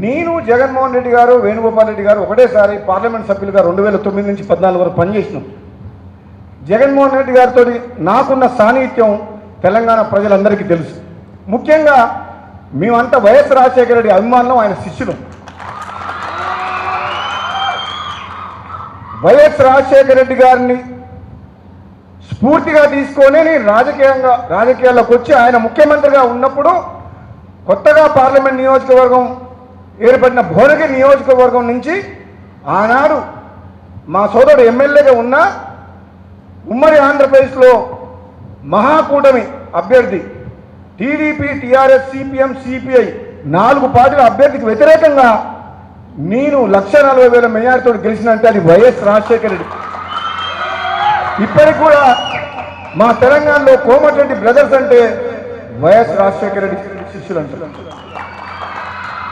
నేను జగన్మోహన్ రెడ్డి గారు వేణుగోపాల్ రెడ్డి గారు ఒకటేసారి పార్లమెంట్ సభ్యులుగా 2009 నుంచి 14 వరకు పనిచేసినాం. జగన్మోహన్ రెడ్డి గారితో నాకున్న సాన్నిహిత్యం తెలంగాణ ప్రజలందరికీ తెలుసు. ముఖ్యంగా మేమంతా వైఎస్ రాజశేఖర రెడ్డి అభిమానులం, ఆయన శిష్యులు. వైఎస్ రాజశేఖర రెడ్డి గారిని స్ఫూర్తిగా తీసుకొని నేను రాజకీయాల్లోకి వచ్చి ఆయన ముఖ్యమంత్రిగా ఉన్నప్పుడు కొత్తగా పార్లమెంట్ నియోజకవర్గం ఏర్పడిన భువనగిరి నియోజకవర్గం నుంచి ఆనాడు మా సోదరుడు ఎమ్మెల్యేగా ఉన్న ఉమ్మడి ఆంధ్రప్రదేశ్లో మహాకూటమి అభ్యర్థి టీడీపీ, టీఆర్ఎస్, సిపిఎం, సిపిఐ 4 పార్టీల అభ్యర్థికి వ్యతిరేకంగా నేను 1,40,000 మెజారిటీతో గెలిచినంటే అది వైఎస్ రాజశేఖర రెడ్డి. ఇప్పటికి కూడా మా తెలంగాణలో కోమటిరెడ్డి బ్రదర్స్ అంటే వైఎస్ రాజశేఖర రెడ్డి శిష్యులు అంటారు.